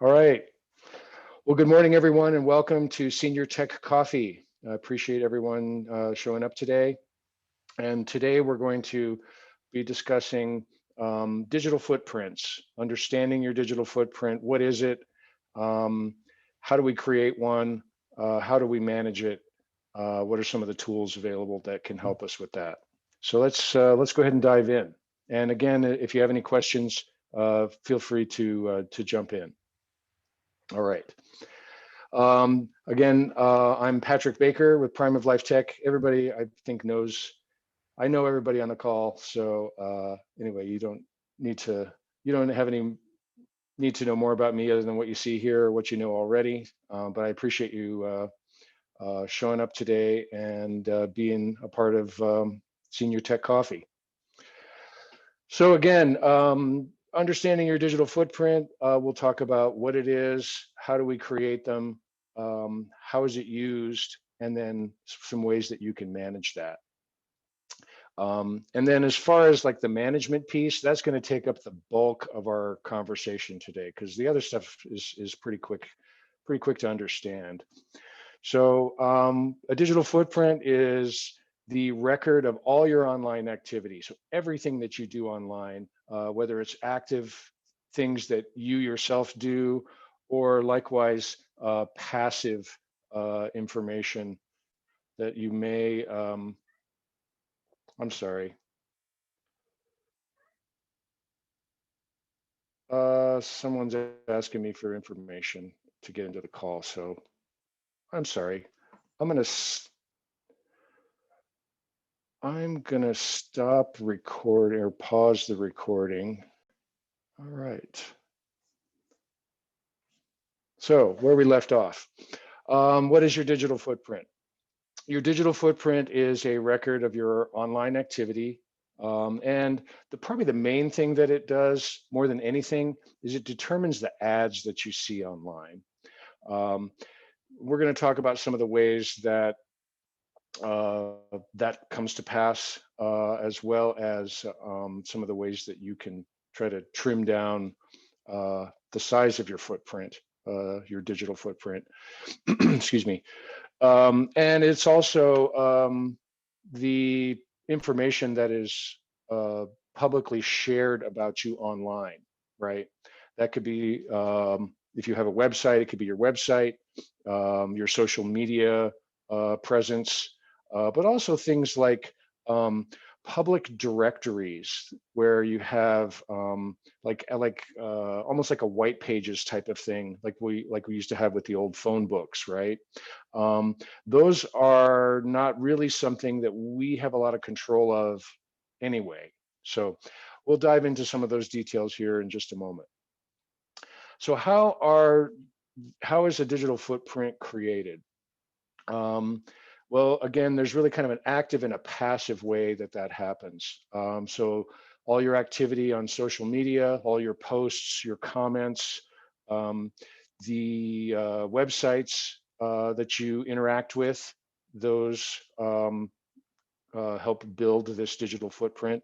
All right. Well, good morning, everyone, and welcome to Senior Tech Coffee. I appreciate everyone showing up today. And today we're going to be discussing digital footprints, understanding your digital footprint. What is it? Um, how do we create one? How do we manage it? What are some of the tools available that can help us with that? So let's go ahead and dive in. And again, if you have any questions, feel free to jump in. All right. Again, I'm Patrick Baker with Prime of Life Tech. Everybody, I think, I know everybody on the call. So anyway, you don't have any need to know more about me other than what you see here or what you know already. But I appreciate you showing up today and being a part of Senior Tech Coffee. So again, understanding your digital footprint, we'll talk about what it is, how do we create them, how is it used, and then some ways that you can manage that. And then as far as like the management piece, that's going to take up the bulk of our conversation today because the other stuff is pretty quick to understand. So a digital footprint is the record of all your online activity. So everything that you do online, whether it's active things that you yourself do, or likewise passive information that you may, I'm sorry. Someone's asking me for information to get into the call. So I'm sorry. I'm gonna stop recording or pause the recording. All right. So where we left off, what is your digital footprint? Your digital footprint is a record of your online activity. And probably the main thing that it does more than anything is it determines the ads that you see online. We're going to talk about some of the ways that that comes to pass, as well as some of the ways that you can try to trim down the size of your footprint, your digital footprint. Excuse me. And it's also the information that is publicly shared about you online, right? That could be, if you have a website, it could be your website, your social media presence, but also things like public directories where you have almost like a white pages type of thing, like we used to have with the old phone books, right? Those are not really something that we have a lot of control of anyway. So we'll dive into some of those details here in just a moment. So how is a digital footprint created? Well, again, there's really kind of an active and a passive way that happens. So all your activity on social media, all your posts, your comments, the websites that you interact with, those help build this digital footprint.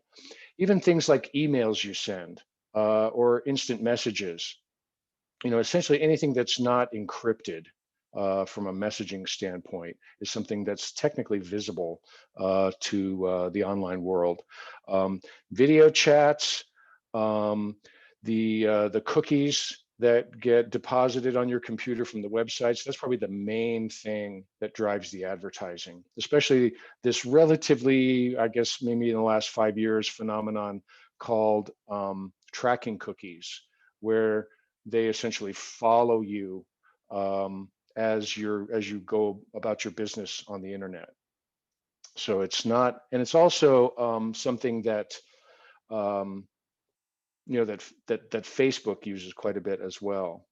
Even things like emails you send or instant messages, essentially anything that's not encrypted from a messaging standpoint is something that's technically visible to the online world. Video chats, the cookies that get deposited on your computer from the websites, that's probably the main thing that drives the advertising, especially this relatively, I guess, maybe in the last 5 years phenomenon called tracking cookies, where they essentially follow you as you go about your business on the internet. So it's not, and it's also something that that Facebook uses quite a bit as well,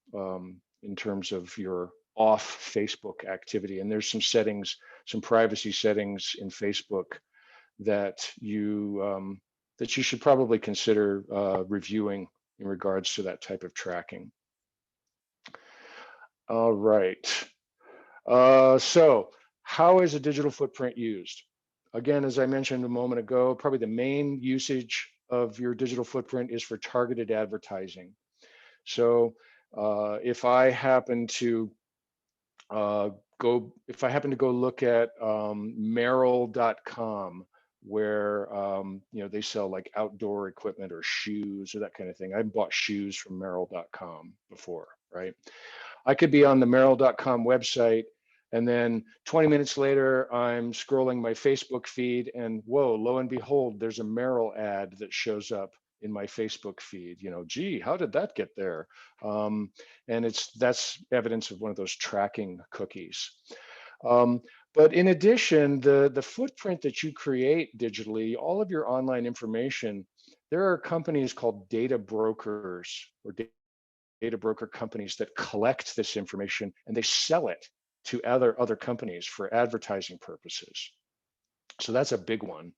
in terms of your off Facebook activity. And there's some settings, some privacy settings in Facebook that you should probably consider reviewing in regards to that type of tracking. All right. So how is a digital footprint used? Again, as I mentioned a moment ago, probably the main usage of your digital footprint is for targeted advertising. So If I happen to if I happen to go look at Merrill.com, where they sell like outdoor equipment or shoes or that kind of thing. I've bought shoes from Merrill.com before, right? I could be on the Merrill.com website, and then 20 minutes later, I'm scrolling my Facebook feed, and whoa, lo and behold, there's a Merrill ad that shows up in my Facebook feed. Gee, how did that get there? And that's evidence of one of those tracking cookies. But in addition, the footprint that you create digitally, all of your online information, there are companies called data brokers or data broker companies that collect this information and they sell it to other companies for advertising purposes. So that's a big one.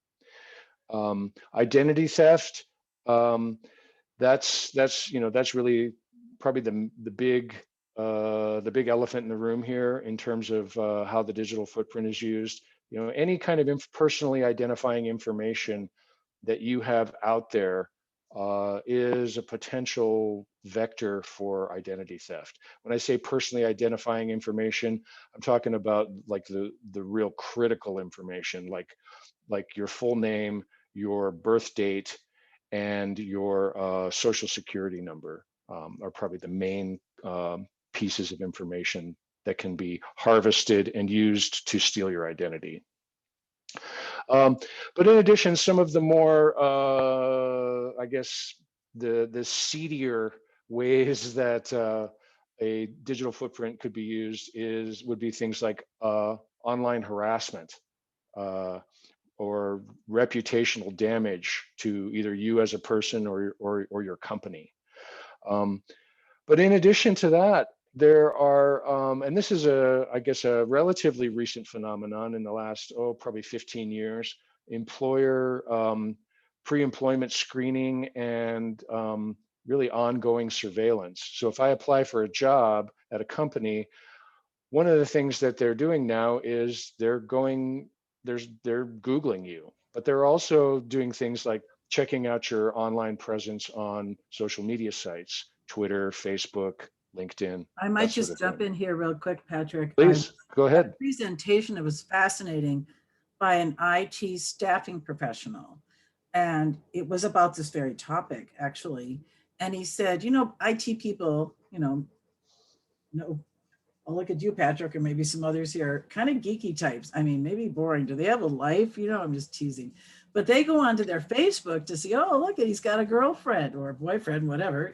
Identity theft. That's really probably the big elephant in the room here in terms of how the digital footprint is used. Any kind of personally identifying information that you have out there is a potential vector for identity theft. When I say personally identifying information, I'm talking about like the real critical information, like your full name, your birth date, and your social security number are probably the main pieces of information that can be harvested and used to steal your identity. But in addition, some of the more, I guess, the seedier ways that a digital footprint could be used would be things like online harassment or reputational damage to either you as a person or your company. But in addition to that, there are, and this is I guess, a relatively recent phenomenon in the last, probably 15 years, employer pre-employment screening and really ongoing surveillance. So if I apply for a job at a company, one of the things that they're doing now is they're Googling you, but they're also doing things like checking out your online presence on social media sites, Twitter, Facebook, LinkedIn. I might just jump in here real quick, Patrick. Please, go ahead. That presentation, it was fascinating, by an IT staffing professional. And it was about this very topic, actually. And he said, IT people, I'll look at you, Patrick, or maybe some others here, kind of geeky types. I mean, maybe boring. Do they have a life? I'm just teasing. But they go onto their Facebook to see, oh, look at, he's got a girlfriend or a boyfriend, whatever,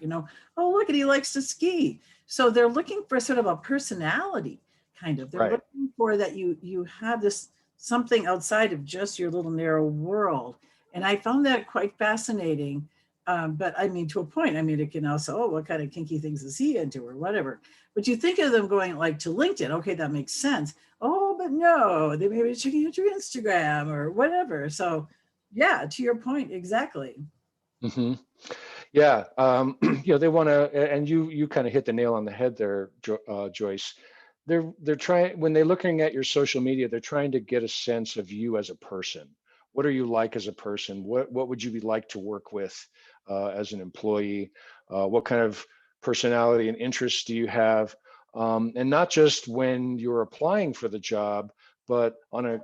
oh, look at, he likes to ski. So they're looking for sort of a personality, kind of. They're looking for that you have this something outside of just your little narrow world. And I found that quite fascinating. But I mean, to a point, it can also, oh, what kind of kinky things is he into or whatever. But you think of them going like to LinkedIn, okay, that makes sense. Oh, but no, they may be checking out your Instagram or whatever. So yeah, to your point, exactly. Mm-hmm. Yeah, they want to, and you kind of hit the nail on the head there, Joyce. They're trying, when they're looking at your social media, they're trying to get a sense of you as a person. What are you like as a person? What would you be like to work with as an employee? What kind of personality and interests do you have? And not just when you're applying for the job, but on an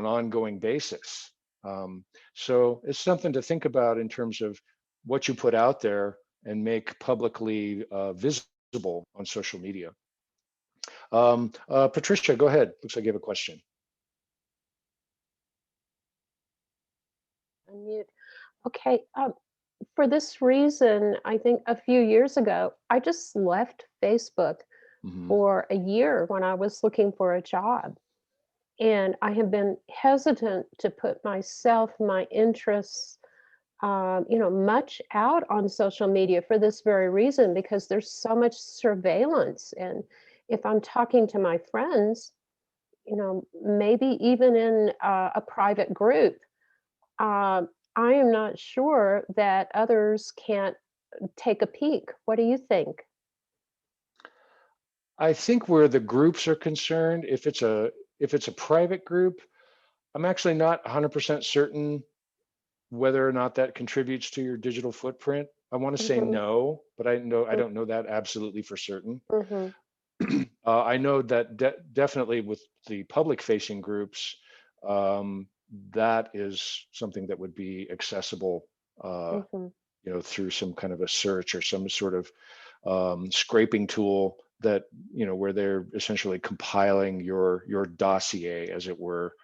ongoing basis. So it's something to think about in terms of what you put out there and make publicly visible on social media. Patricia, go ahead. Looks like you have a question. Unmute. Okay. For this reason, I think a few years ago, I just left Facebook for a year when I was looking for a job. And I have been hesitant to put myself, my interests, much out on social media for this very reason, because there's so much surveillance. And if I'm talking to my friends, maybe even in a private group, I am not sure that others can't take a peek. What do you think? I think where the groups are concerned, if it's a private group, I'm actually not 100% certain whether or not that contributes to your digital footprint. want to say Mhm. no, but I don't know that absolutely for certain. Mhm. I know that definitely with the public facing groups, that is something that would be accessible, uh, Mhm. through some kind of a search or some sort of scraping tool that, where they're essentially compiling your dossier, as it were,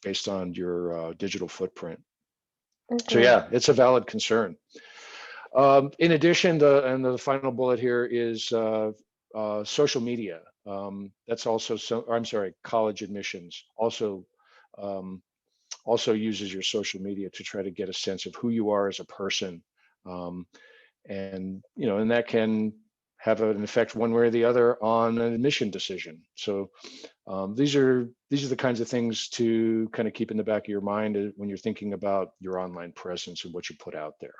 based on your digital footprint. So Mhm. yeah, it's a valid concern. In addition, the final bullet here is social media. That's also I'm sorry, college admissions um, also uses your social media to try to get a sense of who you are as a person, um, and that can have an effect one way or the other on an admission decision. So these are the kinds of things to kind of keep in the back of your mind when you're thinking about your online presence and what you put out there.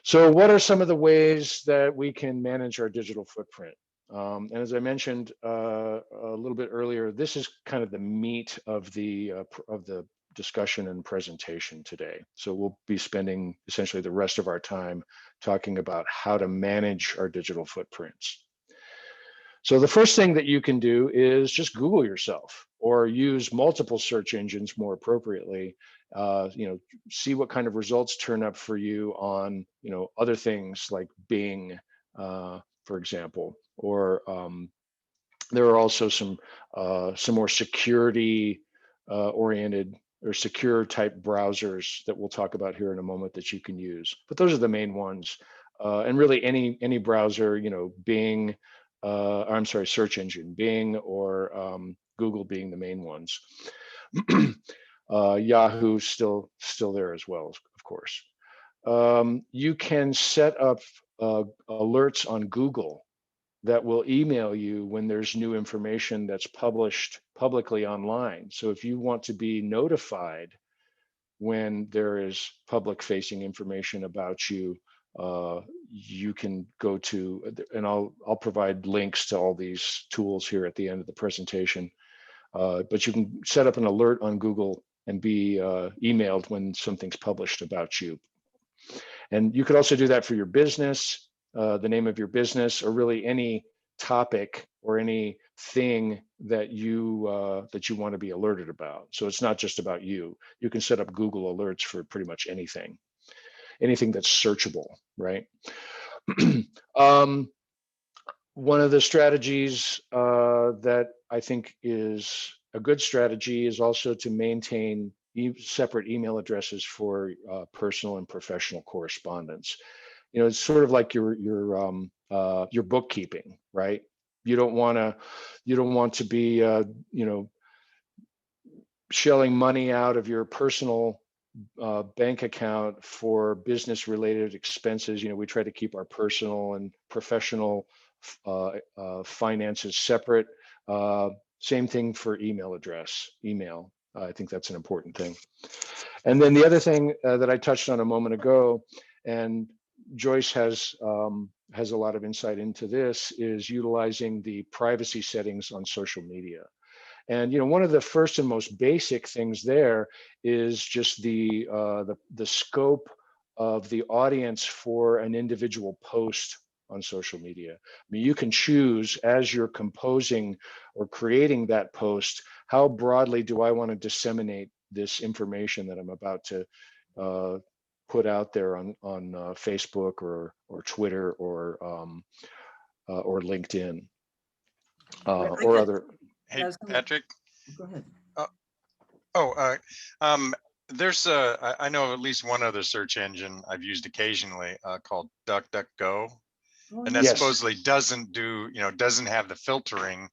So what are some of the ways that we can manage our digital footprint? And as I mentioned a little bit earlier, this is kind of the meat of the discussion and presentation today. So we'll be spending essentially the rest of our time talking about how to manage our digital footprints. So the first thing that you can do is just Google yourself, or use multiple search engines more appropriately. See what kind of results turn up for you on, other things like Bing, for example, or there are also some more security oriented or secure type browsers that we'll talk about here in a moment that you can use. But those are the main ones. And really any browser, Bing, I'm sorry, search engine, Bing or Google being the main ones. Yahoo still there as well, of course. You can set up alerts on Google that will email you when there's new information that's published publicly online. So if you want to be notified when there is public facing information about you, you can go to, and I'll provide links to all these tools here at the end of the presentation. But you can set up an alert on Google and be emailed when something's published about you. And you could also do that for your business, the name of your business, or really any topic or any thing that you want to be alerted about. So it's not just about you. You can set up Google alerts for pretty much anything that's searchable, right? One of the strategies that I think is a good strategy is also to maintain separate email addresses for personal and professional correspondence. It's sort of like your bookkeeping, right? You don't want to be shelling money out of your personal bank account for business related expenses. We try to keep our personal and professional finances separate. Same thing for email. I think that's an important thing. And then the other thing that I touched on a moment ago, and Joyce has a lot of insight into this, is utilizing the privacy settings on social media. And one of the first and most basic things there is just the scope of the audience for an individual post on social media. I mean, you can choose as you're composing or creating that post, how broadly do I want to disseminate this information that I'm about to put out there on Facebook or Twitter or LinkedIn I or get, other. yeah, Hey, Patrick. go ahead. Uh, oh, there's I know at least one other search engine I've used occasionally called DuckDuckGo, Oh, and yeah. that Yes. supposedly doesn't have the filtering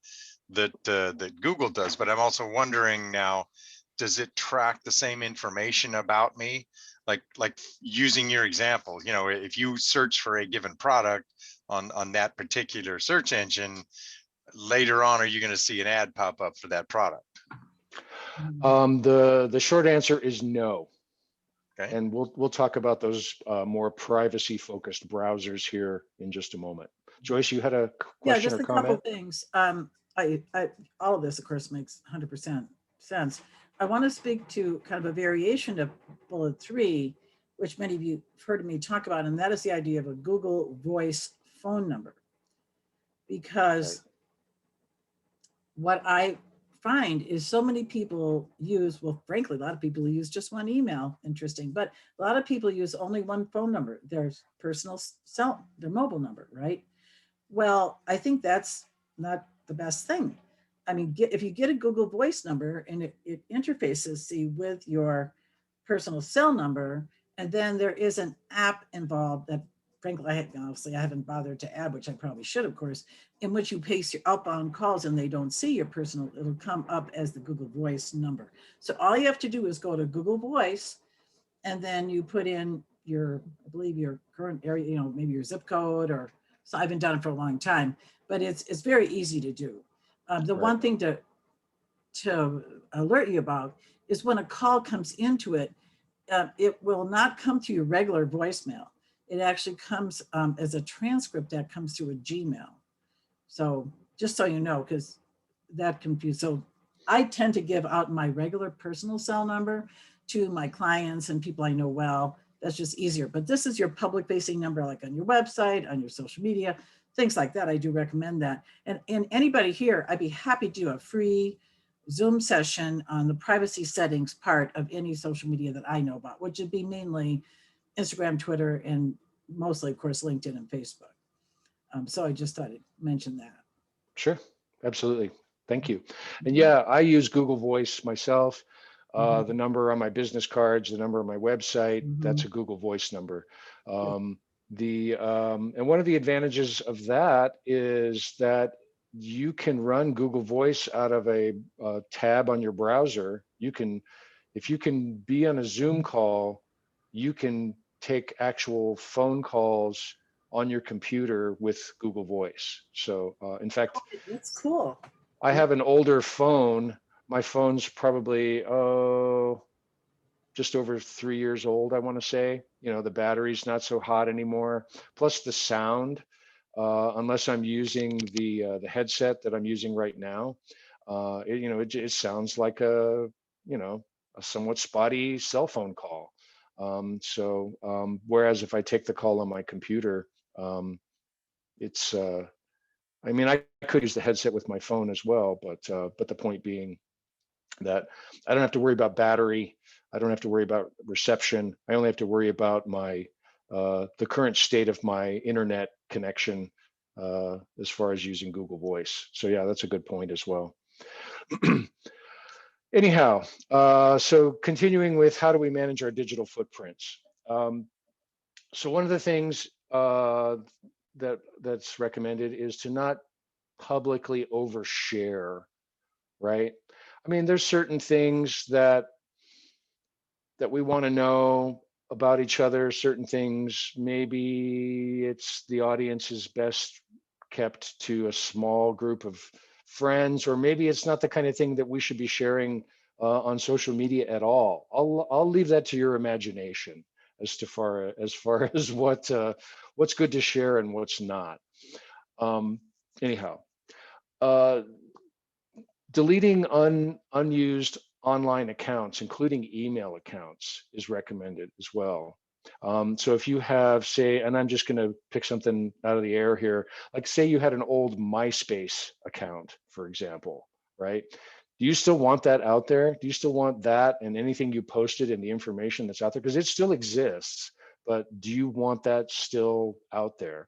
that Google does. But I'm also wondering now, does it track the same information about me? Like using your example, if you search for a given product on that particular search engine, later on, are you going to see an ad pop up for that product? The short answer is no. Okay. And we'll talk about those more privacy focused browsers here in just a moment. Joyce, you had a Yeah, question just or a couple comment? things. I all of this, of course, makes 100% sense. I want to speak to kind of a variation of bullet 3, which many of you have heard me talk about, and that is the idea of a Google Voice phone number. Because what I find is so many people use, well, frankly, a lot of people use just one email, interesting, but a lot of people use only one phone number, their personal cell, their mobile number, right? Well, I think that's not the best thing. I mean, if you get a Google Voice number and it interfaces, see, with your personal cell number, and then there is an app involved that, frankly, honestly, I haven't bothered to add, which I probably should, of course, in which you paste your outbound calls and they don't see your personal, it'll come up as the Google Voice number. So all you have to do is go to Google Voice, and then you put in your, I believe your current area, you know, maybe your zip code, or, so I haven't done it for a long time, but it's very easy to do. The one thing to alert you about is when a call comes into it, it will not come to your regular voicemail. It actually comes as a transcript that comes through a Gmail. So just so you know, because that confused. So I tend to give out my regular personal cell number to my clients and people I know well. That's just easier. But this is your public facing number, like on your website, on your social media, things like that. I do recommend that. And anybody here, I'd be happy to do a free Zoom session on the privacy settings part of any social media that I know about, which would be mainly Instagram, Twitter, and mostly, of course, LinkedIn and Facebook. So I just thought I'd mention that. Sure, absolutely. Thank you. And yeah, I use Google Voice myself. The number on my business cards, the number on my website, that's a Google Voice number. And one of the advantages of that is that you can run Google Voice out of a tab on your browser. You can, if you can be on a Zoom call, you can take actual phone calls on your computer with Google Voice. So in fact, that's cool. I have an older phone. My phone's probably, just over 3 years old, I want to say. You know, the battery's not so hot anymore. Plus the sound, unless I'm using the headset that I'm using right now, it sounds like a somewhat spotty cell phone call. Whereas if I take the call on my computer, it's I could use the headset with my phone as well, but the point being that I don't have to worry about battery. I don't have to worry about reception. I only have to worry about my the current state of my internet connection as far as using Google Voice. So yeah, that's a good point as well. Anyhow, so continuing with how do we manage our digital footprints? So one of the things that's recommended is to not publicly overshare, right? I mean, there's certain things that we want to know about each other, certain things, maybe it's the audience is best kept to a small group of friends, or maybe it's not the kind of thing that we should be sharing on social media at all. I'll leave that to your imagination as far as what's good to share and what's not. Anyhow, deleting unused online accounts, including email accounts, is recommended as well. So if you have, say, and I'm just going to pick something out of the air here, like say you had an old MySpace account, for example, right? Do you still want that out there? Do you still want that and anything you posted and the information that's out there? Because it still exists, but do you want that still out there?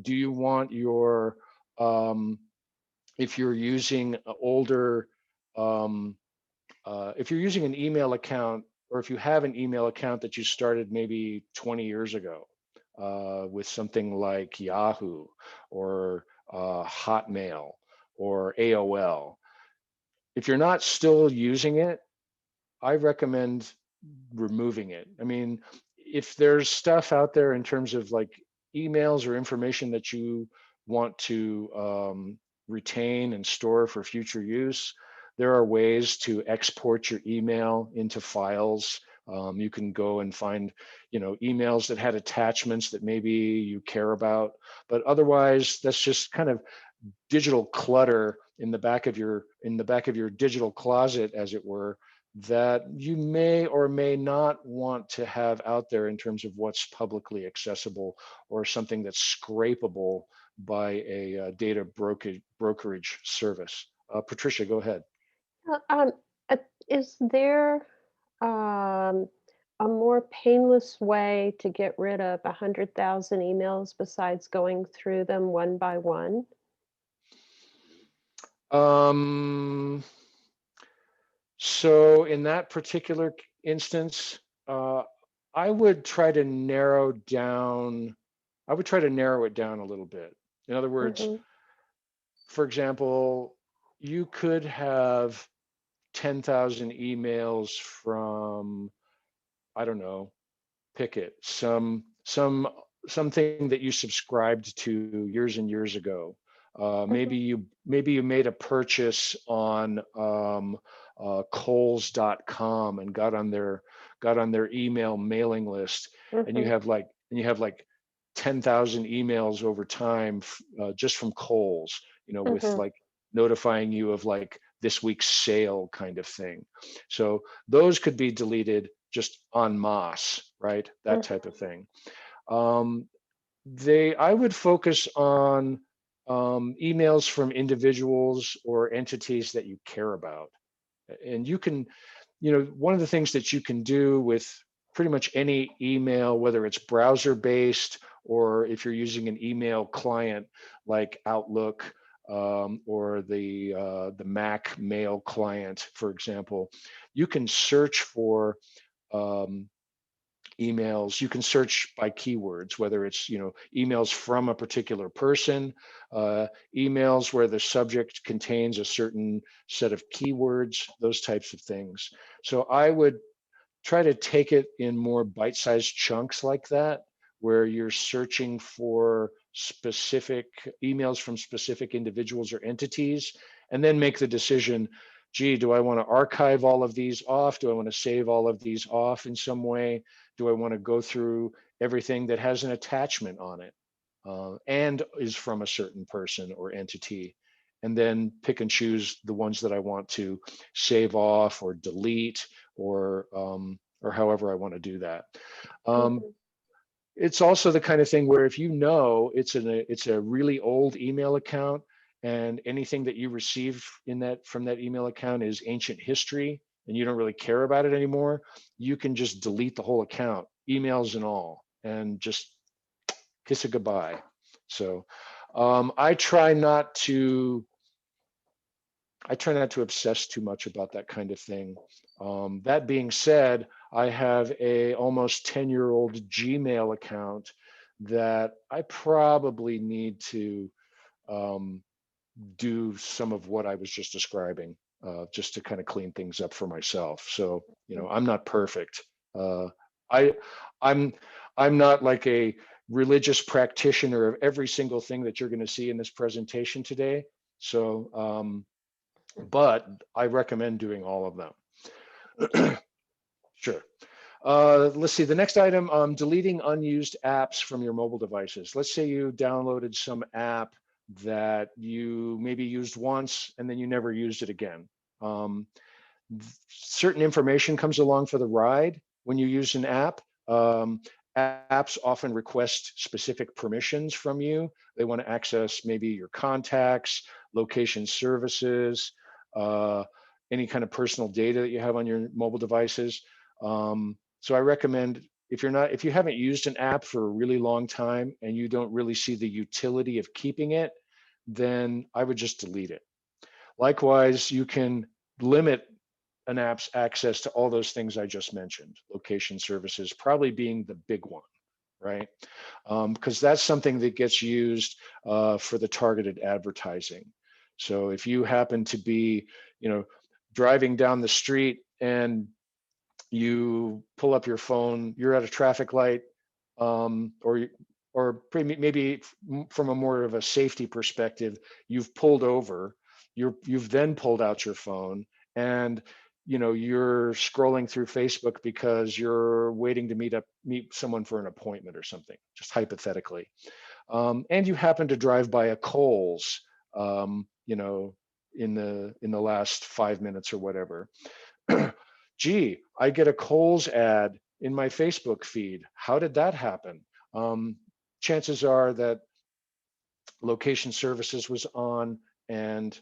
Do you want your, if you're using older, if you're using an email account, or if you have an email account that you started maybe 20 years ago with something like Yahoo or Hotmail or AOL, if you're not still using it, I recommend removing it. I mean, if there's stuff out there in terms of like emails or information that you want to retain and store for future use, there are ways to export your email into files. You can go and find, emails that had attachments that maybe you care about, but otherwise that's just kind of digital clutter in the back of your digital closet, as it were, that you may or may not want to have out there in terms of what's publicly accessible or something that's scrapable by a data brokerage service. Patricia, go ahead. Uh, Um, is there a more painless way to get rid of 100,000 emails besides going through them one by one? So in that particular instance, I would try to narrow down, I would try to narrow it down a little bit. In other words, Hmm. for example, you could have 10,000 emails from, I don't know, pick it, something that you subscribed to years and years ago. Hmm. Maybe you made a purchase on Kohl's.com and got on their email mailing list, and Hmm. you have like 10,000 emails over time just from Kohl's, with Hmm. like notifying you of like this week's sale kind of thing. So those could be deleted just en masse, right? That type of thing. Um, I would focus on emails from individuals or entities that you care about. And you can, one of the things that you can do with pretty much any email, whether it's browser based or if you're using an email client like Outlook, or the Mac Mail client, for example, you can search for um, emails. You can search by keywords, whether it's emails from a particular person, emails where the subject contains a certain set of keywords, those types of things. So I would try to take it in more bite-sized chunks like that, where you're searching for specific emails from specific individuals or entities, and then make the decision, gee, do I want to archive all of these off? Do I want to save all of these off in some way? Do I want to go through everything that has an attachment on it, and is from a certain person or entity? And then pick and choose the ones that I want to save off or delete, or however I want to do that. Um, Hmm. it's also the kind of thing where if it's a really old email account, and anything that you receive from that email account is ancient history, and you don't really care about it anymore, you can just delete the whole account, emails and all, and just kiss it goodbye. So I try not to obsess too much about that kind of thing. That being said, I have a almost 10-year-old Gmail account that I probably need to um, do some of what I was just describing, just to kind of clean things up for myself. So, I'm not perfect. Uh, I, I'm, I'm not like a religious practitioner of every single thing that you're going to see in this presentation today. So, but I recommend doing all of them. Sure. Let's see, the next item, deleting unused apps from your mobile devices. Let's say you downloaded some app that you maybe used once and then you never used it again. Um, Certain information comes along for the ride when you use an app. Apps often request specific permissions from you. They want to access maybe your contacts, location services, uh, any kind of personal data that you have on your mobile devices. So I recommend, if you haven't used an app for a really long time and you don't really see the utility of keeping it, then I would just delete it. Likewise, you can limit an app's access to all those things I just mentioned, location services probably being the big one, right? Because that's something that gets used for the targeted advertising. So if you happen to be, driving down the street and you pull up your phone, you're at a traffic light, maybe from a more of a safety perspective, you've pulled over, you've then pulled out your phone, and you're scrolling through Facebook because you're waiting to meet someone for an appointment or something, just hypothetically, and you happen to drive by a Kohl's, in the last 5 minutes or whatever. gee, I get a Kohl's ad in my Facebook feed. How did that happen? Chances are that location services was on, and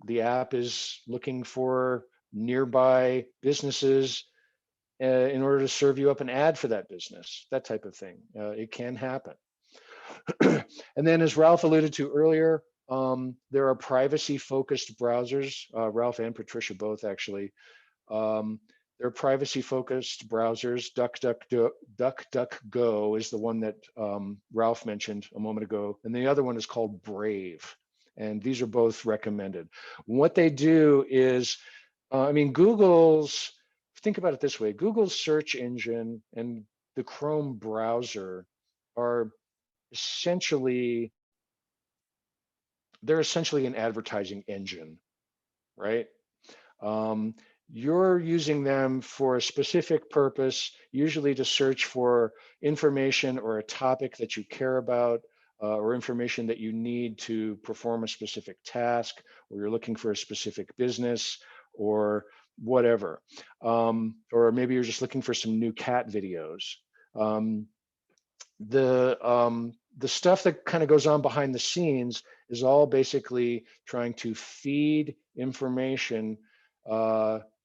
the app is looking for nearby businesses in order to serve you up an ad for that business, that type of thing. It can happen. And then, as Ralph alluded to earlier, there are privacy-focused browsers. Ralph and Patricia both actually. There are privacy-focused browsers. DuckDuckGo is the one that Ralph mentioned a moment ago, and the other one is called Brave. And these are both recommended. What they do is, Google's, think about it this way, Google's search engine and the Chrome browser are essentially an advertising engine, right? You're using them for a specific purpose, usually to search for information or a topic that you care about, or information that you need to perform a specific task, or you're looking for a specific business or whatever. Or maybe you're just looking for some new cat videos. The stuff that kind of goes on behind the scenes is all basically trying to feed information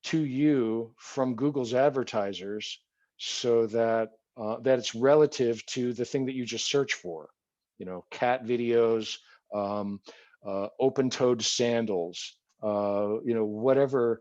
to you from Google's advertisers, so that that it's relative to the thing that you just search for. Cat videos, open-toed sandals, whatever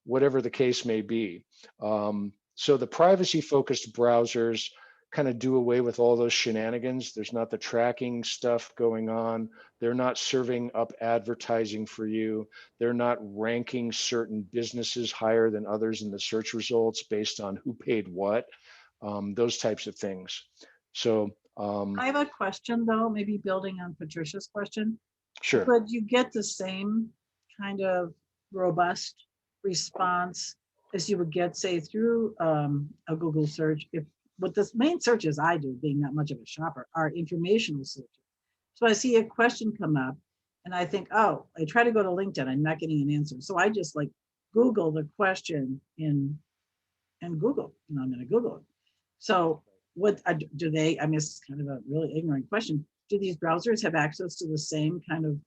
the case may be. So the privacy-focused browsers kind of do away with all those shenanigans. There's not the tracking stuff going on. They're not serving up advertising for you. They're not ranking certain businesses higher than others in the search results based on who paid what, those types of things. So I have a question though, maybe building on Patricia's question. sure. Could you get the same kind of robust response as you would get, say, through a Google search? If what the main searches I do, being not much of a shopper, are informational searches. So I see a question come up and I think, oh, I try to go to LinkedIn, I'm not getting an answer. So I just like Google the question in Google, I'm going to Google it. So what do they, it's kind of a really ignorant question. Do these browsers have access to the same kind of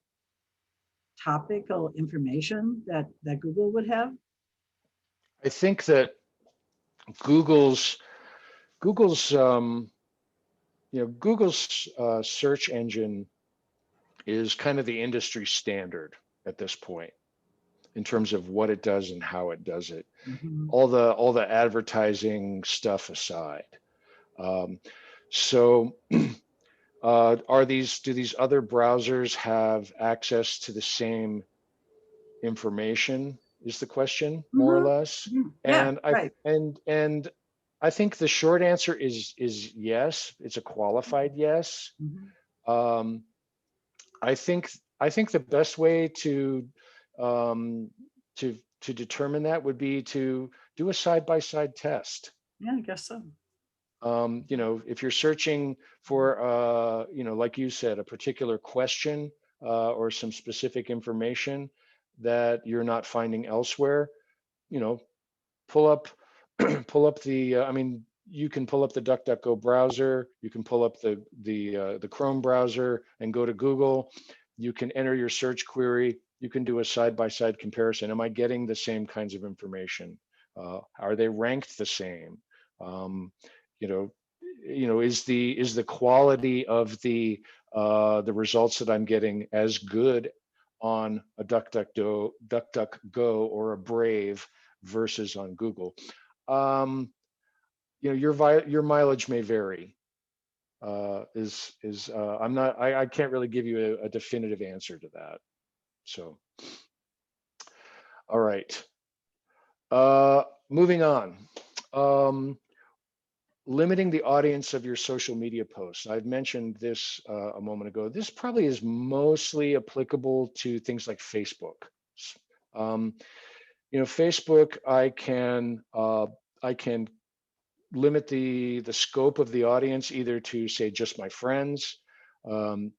topical information that Google would have? I think that Google's search engine is kind of the industry standard at this point in terms of what it does and how it does it. Mm-hmm. All the advertising stuff aside. So do these other browsers have access to the same information is the question, more or less. Yeah, and I think the short answer is yes. It's a qualified yes. Mm-hmm. I think the best way to determine that would be to do a side-by-side test. Yeah, I guess so. If you're searching for like you said, a particular question or some specific information that you're not finding elsewhere, pull up the you can pull up the DuckDuckGo browser, you can pull up the Chrome browser and go to Google. You can enter your search query, you can do a side-by-side comparison. Am I getting the same kinds of information? Are they ranked the same? Is the quality of the results that I'm getting as good on a DuckDuckGo or a Brave versus on Google? Your mileage may vary. I can't really give you a definitive answer to that. So, all right. Moving on. Limiting the audience of your social media posts. I've mentioned this a moment ago. This probably is mostly applicable to things like Facebook. Facebook, I can limit the scope of the audience either to say just my friends and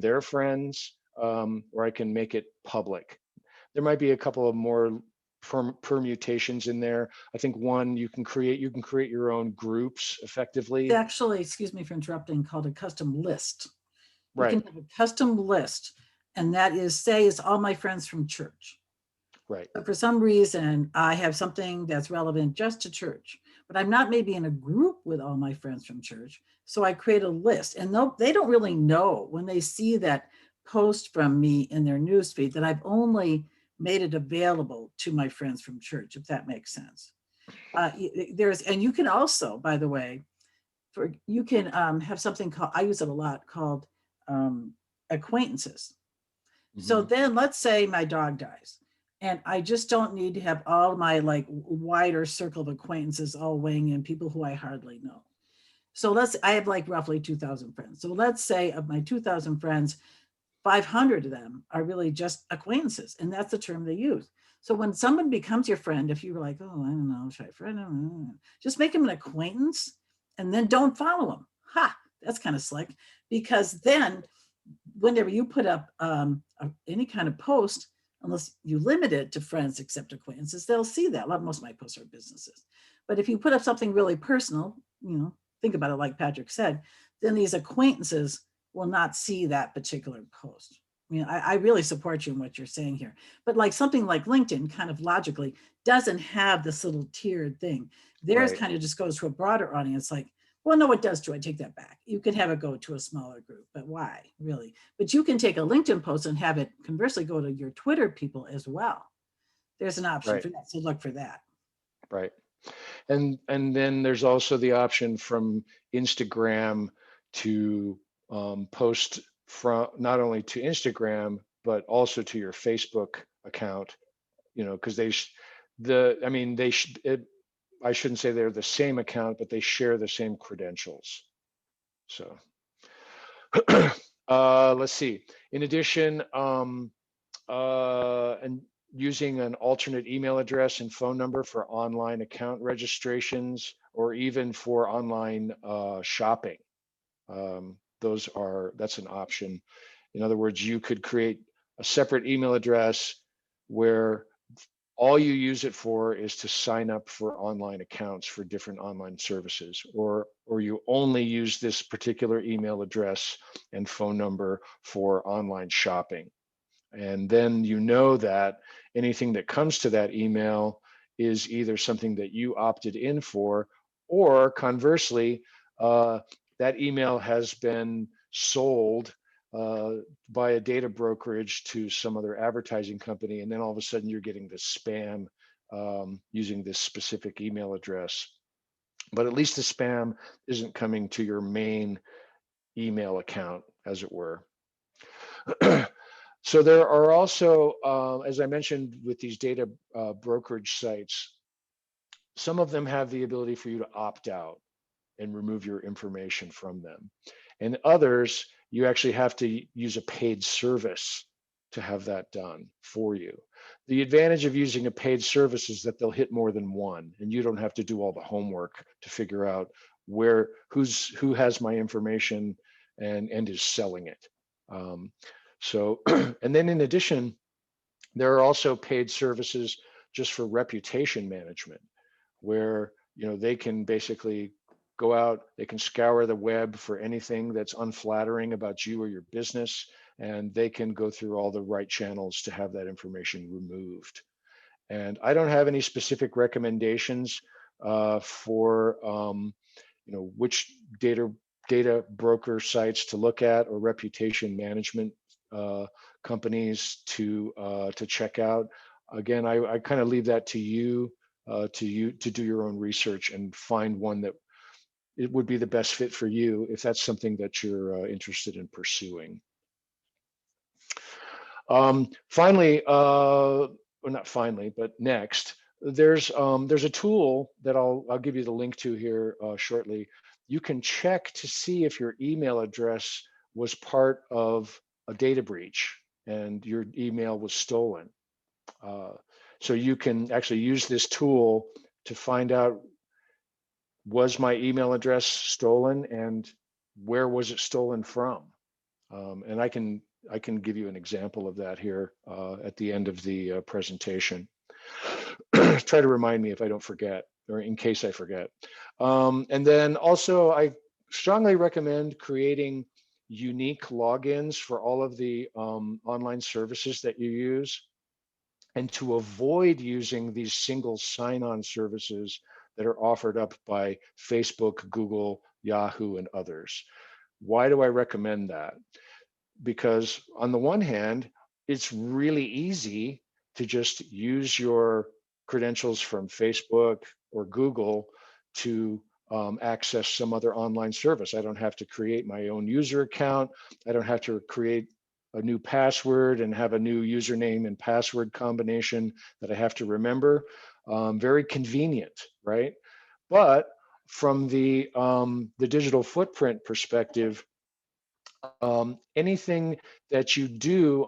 their friends, or I can make it public. There might be a couple of more permutations in there. I think one, you can create your own groups effectively. It's actually, excuse me for interrupting, called a custom list. You Right. can have a custom list, and that is, say, it's all my friends from church. Right. But for some reason, I have something that's relevant just to church, but I'm not maybe in a group with all my friends from church. So I create a list, and they don't really know when they see that post from me in their newsfeed that I've only made it available to my friends from church, if that makes sense. And you can also, by the way, you can have something called, I use it a lot, called acquaintances. So then let's say my dog dies and I just don't need to have all my like wider circle of acquaintances all weighing in, people who I hardly know. So I have like roughly 2,000 friends. So let's say of my 2,000 friends, 500 of them are really just acquaintances. And that's the term they use. So when someone becomes your friend, if you were like, oh, I don't know, should I friend him? Just make them an acquaintance and then don't follow them. Ha, that's kind of slick, because then whenever you put up any kind of post, unless you limit it to friends except acquaintances, they'll see that. Most of my posts are businesses. But if you put up something really personal, think about it like Patrick said, then these acquaintances will not see that particular post. I really support you in what you're saying here. But like something like LinkedIn kind of logically doesn't have this little tiered thing. Theirs Right. kind of just goes to a broader audience, like, well, no, it does too. I take that back. You can have it go to a smaller group, but why really? But you can take a LinkedIn post and have it conversely go to your Twitter people as well. There's an option for that. So look for that. Right. And then there's also the option from Instagram to post from not only to Instagram, but also to your Facebook account, because I shouldn't say they're the same account, but they share the same credentials. So let's see. In addition, and using an alternate email address and phone number for online account registrations, or even for online shopping. That's an option. In other words, you could create a separate email address where all you use it for is to sign up for online accounts for different online services, or you only use this particular email address and phone number for online shopping. And then that anything that comes to that email is either something that you opted in for, or conversely, that email has been sold by a data brokerage to some other advertising company, and then all of a sudden you're getting this spam using this specific email address. But at least the spam isn't coming to your main email account, as it were. So there are also, as I mentioned, with these data brokerage sites, some of them have the ability for you to opt out and remove your information from them. And others, you actually have to use a paid service to have that done for you. The advantage of using a paid service is that they'll hit more than one, and you don't have to do all the homework to figure out who has my information and is selling it. So, and then in addition, there are also paid services just for reputation management, where they can basically go out, they can scour the web for anything that's unflattering about you or your business, and they can go through all the right channels to have that information removed. And I don't have any specific recommendations for which data broker sites to look at, or reputation management companies to check out. Again, I kind of leave that to you to do your own research and find one that it would be the best fit for you, if that's something that you're interested in pursuing. Finally, well, not finally, but next, there's a tool that I'll give you the link to here shortly. You can check to see if your email address was part of a data breach and your email was stolen. So you can actually use this tool to find out, was my email address stolen, and where was it stolen from? And I can give you an example of that here at the end of the presentation. Try to remind me if I don't forget, or in case I forget. And then also, I strongly recommend creating unique logins for all of the online services that you use, and to avoid using these single sign-on services that are offered up by Facebook, Google, Yahoo, and others. Why do I recommend that? Because on the one hand, it's really easy to just use your credentials from Facebook or Google to access some other online service. I don't have to create my own user account. I don't have to create a new password and have a new username and password combination that I have to remember. Very convenient, right? But from the digital footprint perspective, anything that you do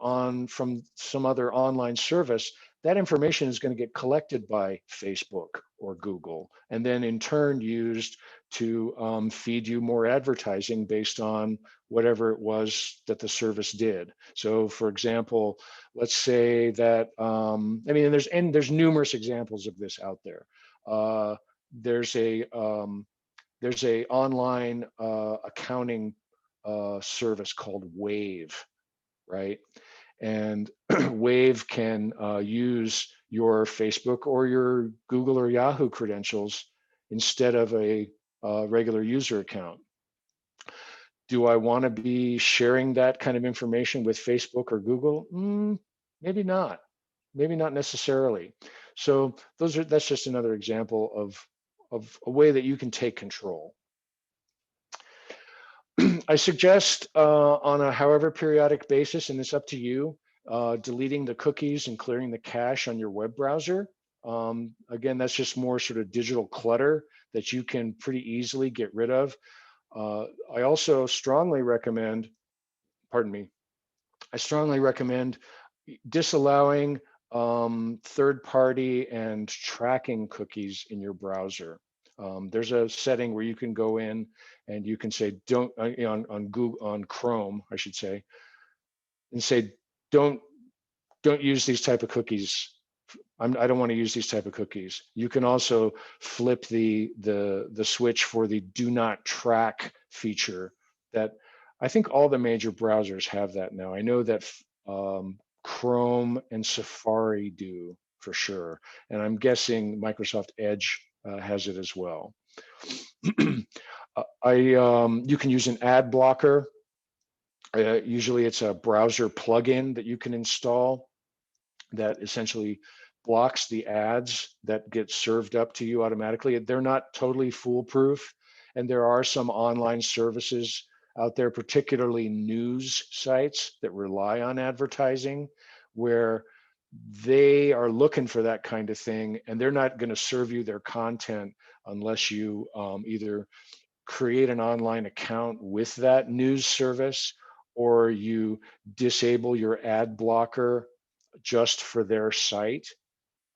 from some other online service, that information is going to get collected by Facebook or Google, and then in turn used to feed you more advertising based on whatever it was that the service did. So, for example, let's say that I mean, there's numerous examples of this out there. There's a online accounting service called Wave, right? And Wave can use your Facebook or your Google or Yahoo credentials instead of a regular user account. Do I want to be sharing that kind of information with Facebook or Google? Maybe not. Maybe not necessarily. So that's just another example of a way that you can take control. I suggest on a however periodic basis, and it's up to you, deleting the cookies and clearing the cache on your web browser. Again, that's just more sort of digital clutter that you can pretty easily get rid of. I also strongly recommend, I strongly recommend disallowing third-party and tracking cookies in your browser. There's a setting where you can go in and you can say don't on Google, on Chrome, I should say, and say don't use these type of cookies. I don't want to use these type of cookies. You can also flip the switch for the do not track feature that I think all the major browsers have that now. I know that Chrome and Safari do for sure, and I'm guessing Microsoft Edge has it as well. You can use an ad blocker. Usually it's a browser plugin that you can install that essentially blocks the ads that get served up to you automatically. They're not totally foolproof, and there are some online services out there, particularly news sites that rely on advertising, where they are looking for that kind of thing, and they're not going to serve you their content unless you either create an online account with that news service, or you disable your ad blocker just for their site.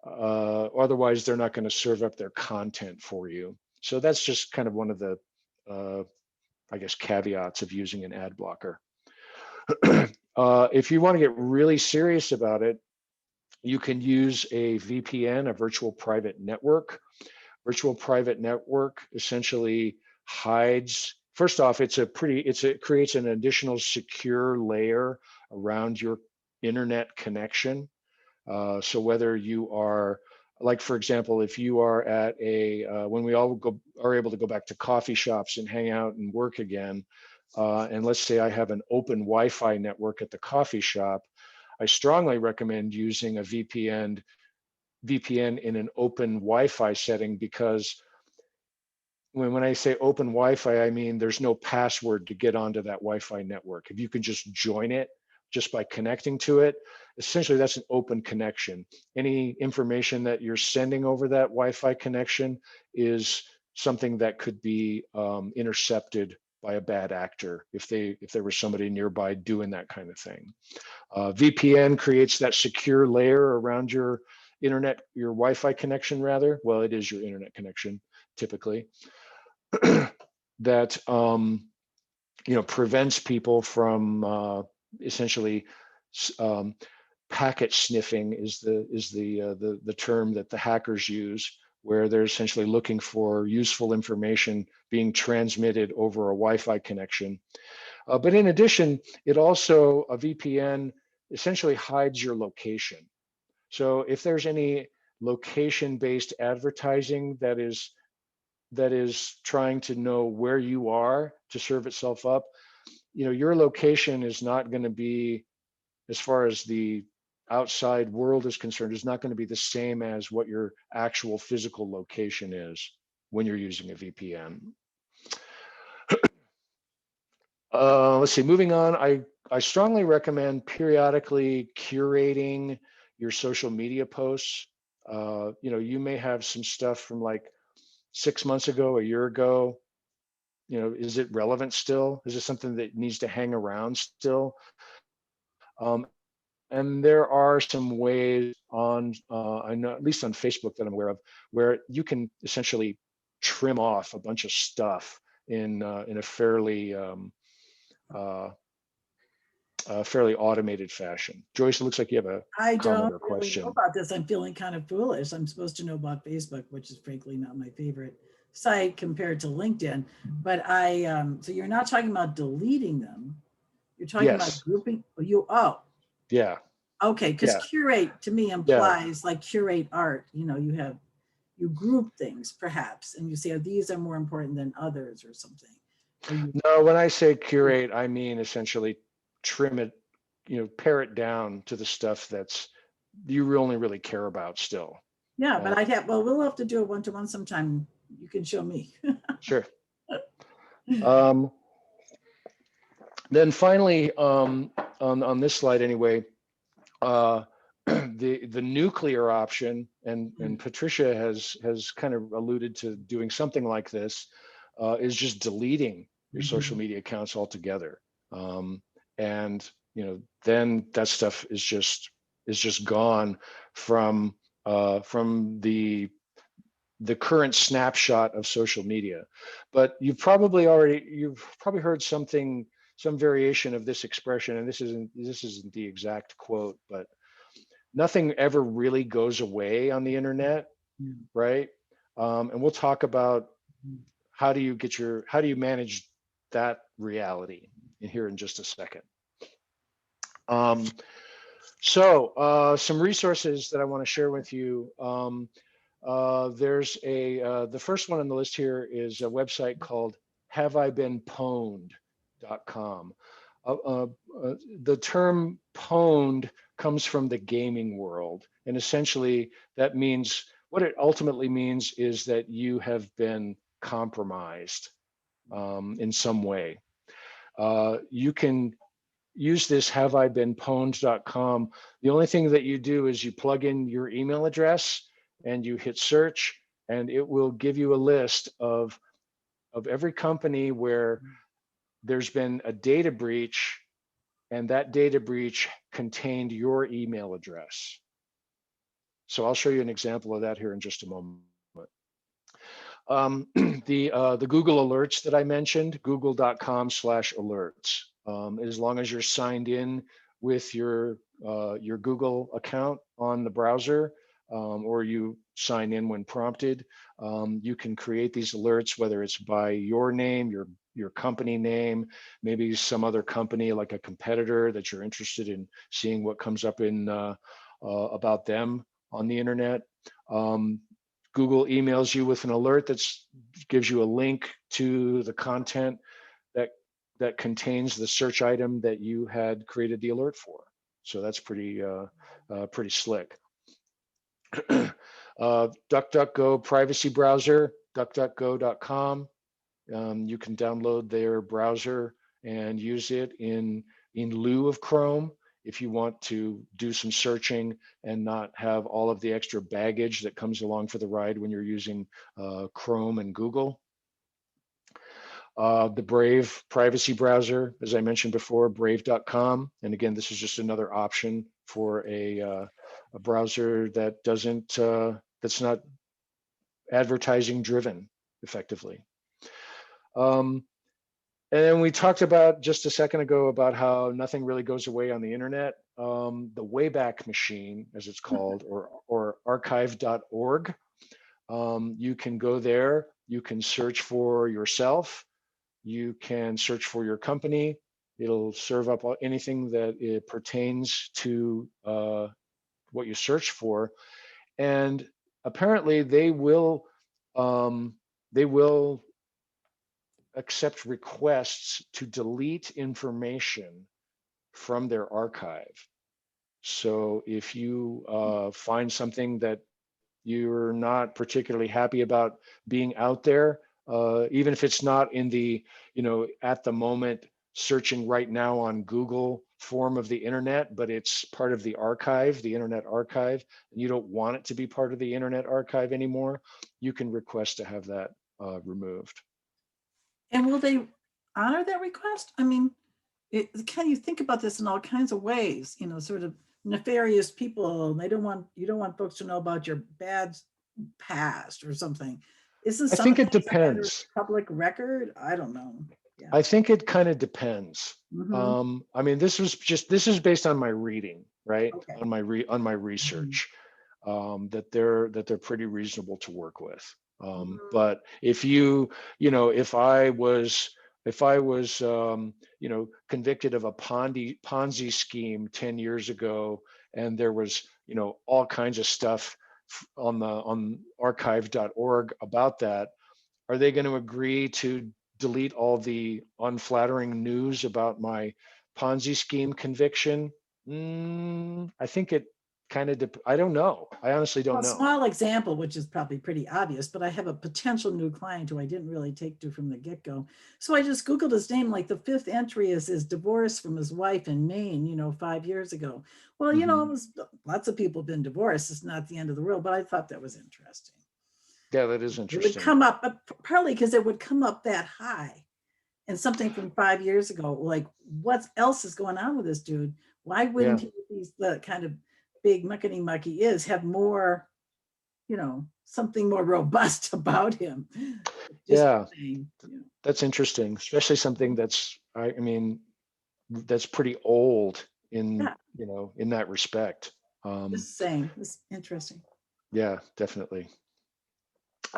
Otherwise, they're not going to serve up their content for you. So that's just kind of one of the, I guess, caveats of using an ad blocker. If you want to get really serious about it, you can use a VPN, a virtual private network. Virtual private network essentially hides, first off, it creates an additional secure layer around your internet connection. So whether you are, like, for example, if you are at when we all are able to go back to coffee shops and hang out and work again, and let's say I have an open Wi-Fi network at the coffee shop, I strongly recommend using a VPN in an open Wi-Fi setting, because when I say open Wi-Fi, I mean there's no password to get onto that Wi-Fi network. If you can just join it just by connecting to it, essentially that's an open connection. Any information that you're sending over that Wi-Fi connection is something that could be intercepted by a bad actor if there was somebody nearby doing that kind of thing. VPN creates that secure layer around your internet, your Wi-Fi connection rather. Well, it is your internet connection typically. That prevents people from essentially packet sniffing is the term that the hackers use, where they're essentially looking for useful information being transmitted over a Wi-Fi connection. But in addition, a VPN essentially hides your location. So if there's any location-based advertising that is trying to know where you are to serve itself up, your location is not going to be, as far as the outside world is concerned, is not going to be the same as what your actual physical location is when you're using a VPN. Let's see, moving on, I strongly recommend periodically curating your social media posts. You may have some stuff from like 6 months ago, a year ago. Is it relevant still? Is it something that needs to hang around still? And there are some ways on, I know, at least on Facebook that I'm aware of, where you can essentially trim off a bunch of stuff in a fairly fairly automated fashion. Joyce, it looks like you have a I comment don't or really question. know about this. I'm feeling kind of foolish. I'm supposed to know about Facebook, which is frankly not my favorite site compared to LinkedIn. But so you're not talking about deleting them. You're talking about Yes. grouping. Yeah. Okay. Because Yeah. curate to me implies like curate art. You group things perhaps, and you say, oh, these are more important than others or something. No, when I say curate, I mean essentially trim it, pare it down to the stuff that's you only really care about still. Yeah, but we'll have to do a one-to-one sometime. You can show me. Sure. Then finally, on this slide anyway, the nuclear option, and Patricia has kind of alluded to doing something like this, is just deleting your social media accounts altogether. And then that stuff is just gone from the current snapshot of social media. But you've probably heard some variation of this expression, and this isn't the exact quote, but nothing ever really goes away on the internet, right? And we'll talk about how do you manage that reality here in just a second. So some resources that I want to share with you. There's the first one on the list here is a website called haveibeenpwned.com. The term pwned comes from the gaming world, and essentially that means, what it ultimately means is that you have been compromised in some way. You can use this haveibeenpwned.com. The only thing that you do is you plug in your email address and you hit search, and it will give you a list of every company where there's been a data breach, and that data breach contained your email address. So I'll show you an example of that here in just a moment. The Google alerts that I mentioned, google.com/alerts. As long as you're signed in with your Google account on the browser, or you sign in when prompted, you can create these alerts, whether it's by your name, your company name, maybe some other company like a competitor that you're interested in seeing what comes up in about them on the internet. Google emails you with an alert that gives you a link to the content that contains the search item that you had created the alert for. So that's pretty slick. DuckDuckGo privacy browser, duckduckgo.com. You can download their browser and use it in lieu of Chrome if you want to do some searching and not have all of the extra baggage that comes along for the ride when you're using Chrome and Google. The Brave privacy browser, as I mentioned before, brave.com. And again, this is just another option for a browser that that's not advertising driven effectively. And then we talked about just a second ago about how nothing really goes away on the internet. The Wayback Machine, as it's called, or archive.org. You can go there, you can search for yourself, you can search for your company. It'll serve up anything that it pertains to what you search for. And apparently they will accept requests to delete information from their archive. So if you find something that you're not particularly happy about being out there, even if it's not in the, at the moment searching right now on Google form of the internet, but it's part of the archive, the Internet Archive, and you don't want it to be part of the Internet Archive anymore, you can request to have that removed. And will they honor that request? I mean, can you think about this in all kinds of ways, sort of nefarious people, and you don't want folks to know about your bad past or something. Isn't I some think of it that standard depends. public record? I don't know. Yeah. I think it kind of depends. Mhm. I mean, this is based on my reading, right? Okay. On my research, that they're pretty reasonable to work with. But if if I was convicted of a Ponzi scheme 10 years ago, and there was all kinds of stuff on archive.org about that, are they going to agree to delete all the unflattering news about my Ponzi scheme conviction? I think it kind of, I don't know. I honestly don't Well, know. small example, which is probably pretty obvious, but I have a potential new client who I didn't really take to from the get-go. So I just Googled his name, like the 5th entry is his divorce from his wife in Maine, 5 years ago. Well, it was, lots of people have been divorced. It's not the end of the world, but I thought that was interesting. Yeah, that is It would interesting. come up, but partly because it would come up that high. And something from 5 years ago, like what else is going on with this dude? Why wouldn't he, he's the kind of big muckety is, have more, something more robust about him? Just Yeah, saying, that's interesting, especially something that's, I mean, that's pretty old in, Yeah. in that respect. Just saying, it's interesting. Yeah, definitely.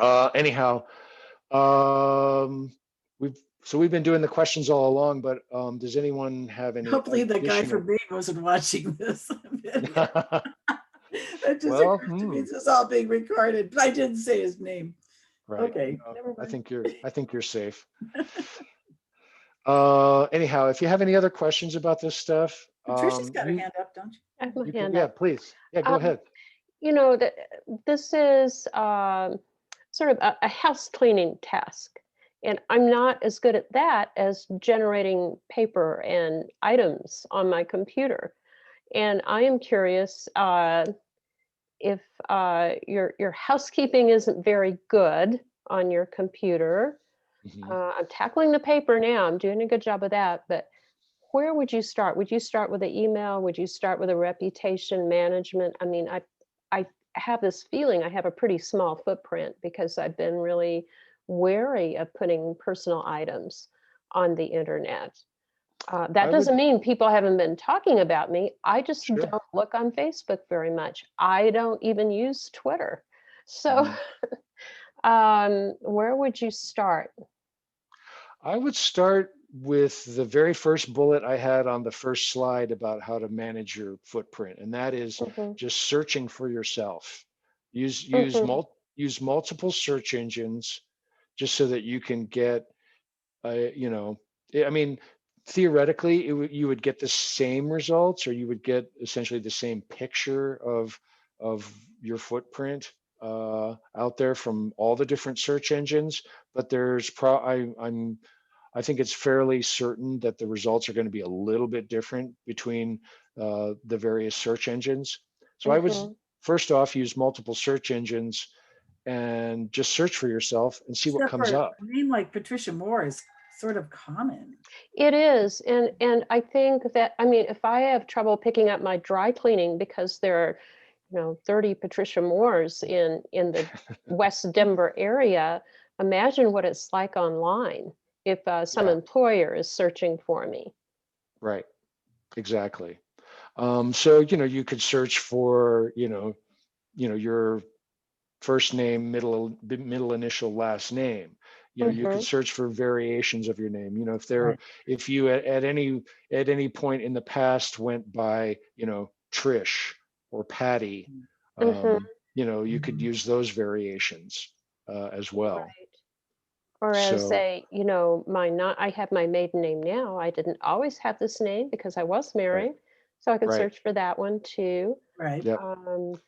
Anyhow, we've been doing the questions all along, but does anyone have any Hopefully the guy additional? from Maine wasn't watching this video. That just Well, occurred to me. This is all being recorded, but I didn't say his name. right. Okay. Never I mind. think you're safe. Anyhow, if you have any other questions about this stuff, Patricia's got her hand up, don't you? I have my you can, hand yeah, up. please. Yeah, go ahead. This is sort of a house cleaning task. And I'm not as good at that as generating paper and items on my computer. And I am curious if your housekeeping isn't very good on your computer. I'm tackling the paper now. I'm doing a good job of that. But where would you start? Would you start with an email? Would you start with a reputation management? I mean, I have this feeling I have a pretty small footprint because I've been really wary of putting personal items on the internet. That doesn't mean people haven't been talking about me. I just don't look on Facebook very much. I don't even use Twitter. So where would you start? I would start with the very first bullet I had on the first slide about how to manage your footprint, and that is just searching for yourself. Use multiple search engines just so that you can get, I mean, theoretically, you would get the same results, or you would get essentially the same picture of your footprint out there from all the different search engines. But there's I think it's fairly certain that the results are going to be a little bit different between the various search engines. So I would first off use multiple search engines and just search for yourself and see what comes up. A name like Patricia Moore is sort of common. It is, and I think that, I mean, if I have trouble picking up my dry cleaning because there are 30 Patricia Moores in the West Denver area, imagine what it's like online. if some Yeah. employer is searching for me. Right. Exactly. So, you could search for, your first name, middle initial, last name. You could Hmm. search for variations of your name. Right. If you at any point in the past went by, Trish or Patty, Hmm. you could Mhm. use those variations as well. Right. Or as So, say, I have my maiden name now. I didn't always have this name because I was right, married. So I could right. search for that one too. Right. Yep. Um,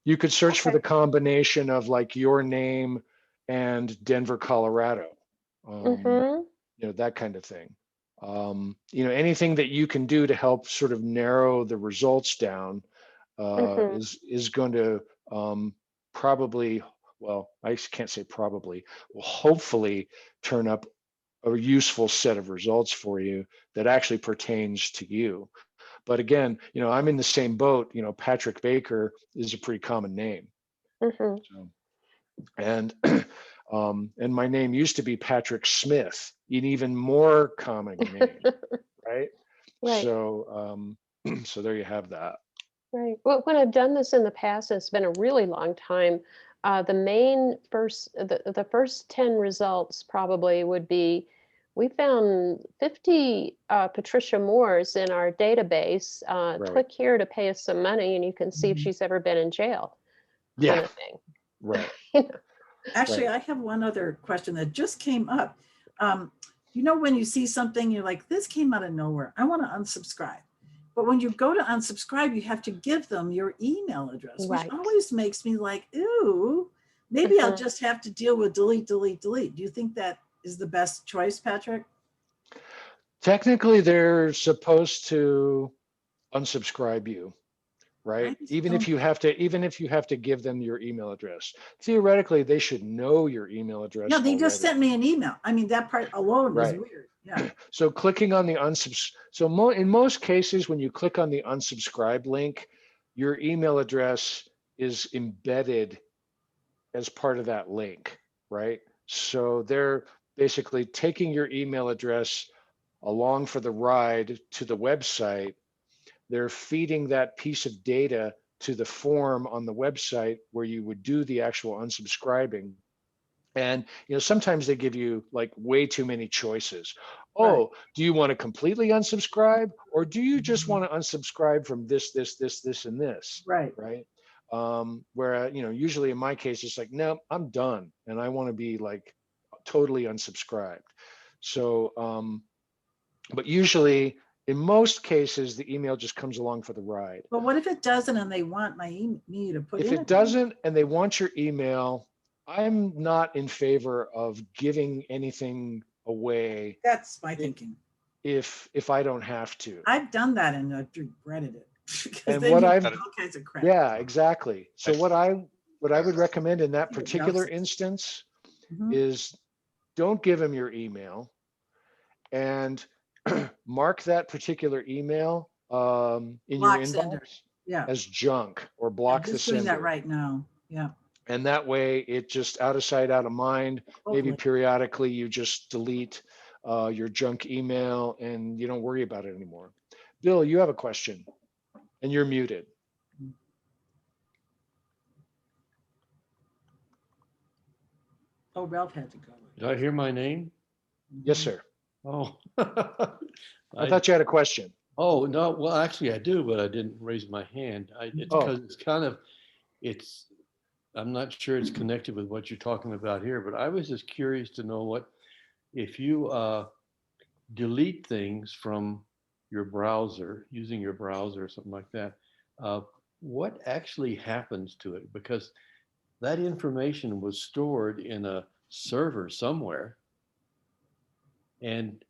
You could search for okay. the combination of like your name and Denver, Colorado. Um, Hmm. that kind of thing. Anything that you can do to help sort of narrow the results down Hmm. is going to probably, well, I can't say probably, will hopefully turn up a useful set of results for you that actually pertains to you. But again, I'm in the same boat. Patrick Baker is a pretty common name. Hmm. So, and and my name used to be Patrick Smith, an even more common name, right? Right. So, so there you have that. Right. Well, when I've done this in the past, it's been a really long time. The first 10 results probably would be, we found 50 Patricia Moores in our database. Right. Click here to pay us some money, and you can see if Mhm. she's ever been in jail, kind Yeah. of thing. Right. You know? Actually, Right. I have one other question that just came up. Um, when you see something, you're like, this came out of nowhere. I want to unsubscribe. But when you go to unsubscribe, you have to give them your email address, which Right. always makes me like, ooh, maybe I'll Mhm. just have to deal with delete, delete, delete. Do you think that is the best choice, Patrick? Technically, they're supposed to unsubscribe you, I right? just Even if don't. you have to, give them your email address. Theoretically, they should know your email Yeah, address they just already. sent me an email. I mean, that part alone is Right. weird. Yeah. So clicking on the in most cases, when you click on the unsubscribe link, your email address is embedded as part of that link, right? So they're basically taking your email address along for the ride to the website. They're feeding that piece of data to the form on the website where you would do the actual unsubscribing. And sometimes they give you like way too many choices. Right. Oh, do you want to completely unsubscribe, or do you just Mhm. want to unsubscribe from this, and this, Right. right? Where usually in my case, it's like, no, I'm done, and I want to be like totally unsubscribed. So, but usually, in most cases, the email just comes along for the ride. But what if it doesn't and they want me to put If in it a comment? doesn't and they want your email, I'm not in favor of giving anything away That's my thinking. if I don't have to. I've done that and I've regretted it because And then what you I've get That all kinds of crap. Yeah, exactly. So what I would recommend in that particular Yowzers. instance Mhm. is don't give them your email and mark that particular email in your Block sender. inbox Yeah. as junk or I'm block the just doing that sender. right now. Yeah. And that way it just out of sight, out of mind. Maybe Hopefully. periodically you just delete your junk email and you don't worry about it anymore. Bill, you have a question and you're muted. Oh, Ralph had to go. Did I hear my name? Yes, Mhm. sir. Oh. I thought you had a question. Oh, no, well, actually I do, but I didn't raise my hand. It's Oh, because it's kind of, it's, I'm not sure it's connected with what you're talking about here, but I was just curious to know if you delete things from your browser, using your browser or something like that, uh, what actually happens to it? Because that information was stored in a server somewhere. And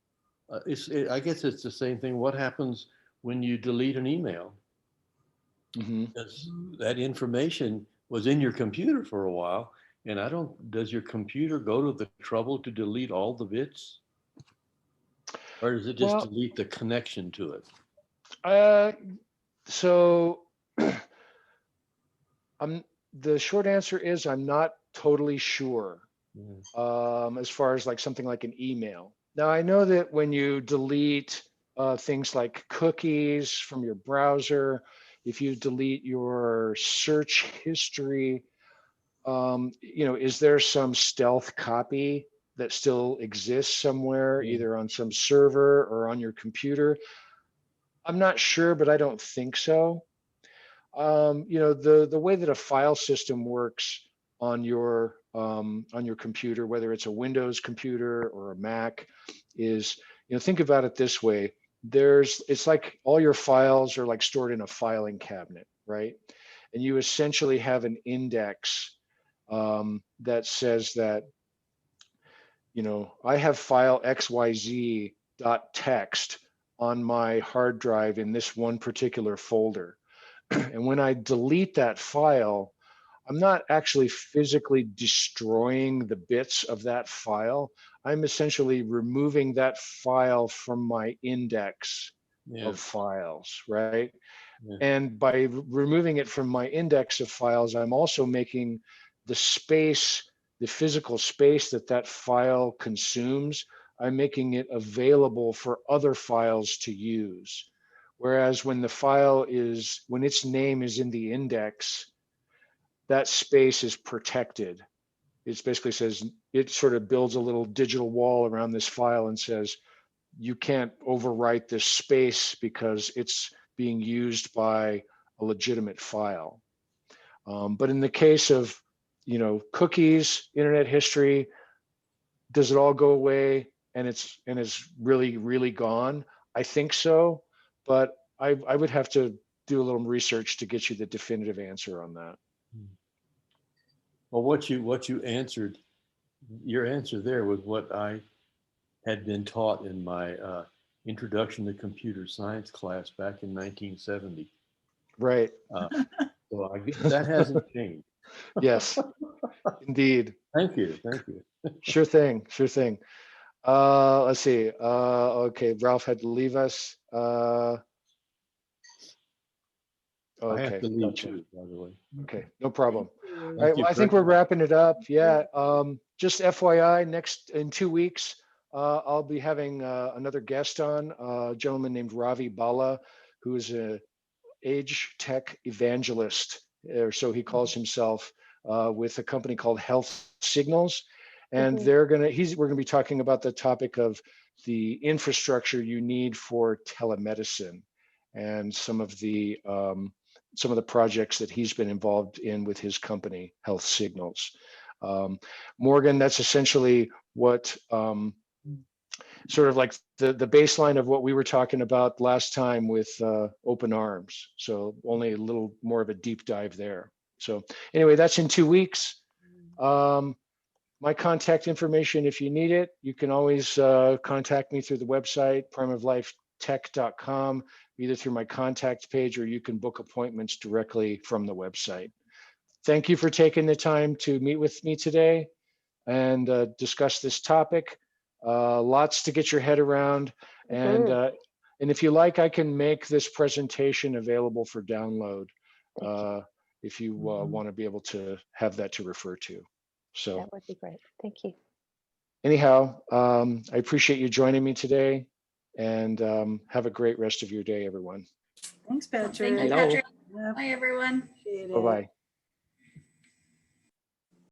I guess it's the same thing. What happens when you delete an email? hmm Because that information was in your computer for a while, and does your computer go to the trouble to delete all the bits? Or does it just well, delete the connection to it? uh, so I'm the short answer is I'm not totally sure. Yeah. as far as like something like an email. Now, I know that when you delete things like cookies from your browser, if you delete your search history, is there some stealth copy that still exists somewhere, Yeah. either on some server or on your computer? I'm not sure, but I don't think so. The way that a file system works on your computer, whether it's a Windows computer or a Mac, is, think about it this way. It's like all your files are like stored in a filing cabinet, right? And you essentially have an index that says that, I have file XYZ dot text on my hard drive in this one particular folder. And when I delete that file, I'm not actually physically destroying the bits of that file. I'm essentially removing that file from my index Yeah. of files, right? Yeah. And by removing it from my index of files, I'm also making the space, the physical space that that file consumes, I'm making it available for other files to use. Whereas when when its name is in the index, that space is protected. It basically says, it sort of builds a little digital wall around this file and says, you can't overwrite this space because it's being used by a legitimate file. But in the case of, cookies, internet history, does it all go away and it's really, really gone? I think so, but I would have to do a little research to get you the definitive answer on that. Well, what you answered, your answer there was what I had been taught in my introduction to computer science class back in 1970. Right. So I guess that hasn't changed. Yes, indeed. Thank you. Thank you. Sure thing. Sure thing. Let's see. Okay, Ralph had to leave us. I have Okay, to leave gotcha. too, by the way. Okay, no problem. Thank you. All right, Thank you well, I think for- we're wrapping it up. Yeah, just FYI, in 2 weeks, I'll be having another guest on, a gentleman named Ravi Bala, who is a age tech evangelist, or so he calls himself, with a company called Health Signals. And Mhm. we're gonna be talking about the topic of the infrastructure you need for telemedicine and some of the projects that he's been involved in with his company, Health Signals. Morgan, that's essentially what sort of like the baseline of what we were talking about last time with Open Arms. So only a little more of a deep dive there. So anyway, that's in 2 weeks. My contact information, if you need it, you can always contact me through the website, primeoflifetech.com, either through my contact page, or you can book appointments directly from the website. Thank you for taking the time to meet with me today and discuss this topic. Lots to get your head around. And if you like, I can make this presentation available for download if you want to be able to have that to refer to. So That would be great. Thank you. anyhow, I appreciate you joining me today, and have a great rest of your day, everyone. Thanks, Patrick. Thank you, Hello. Patrick. Yeah, Bye, everyone. appreciate it. Bye-bye.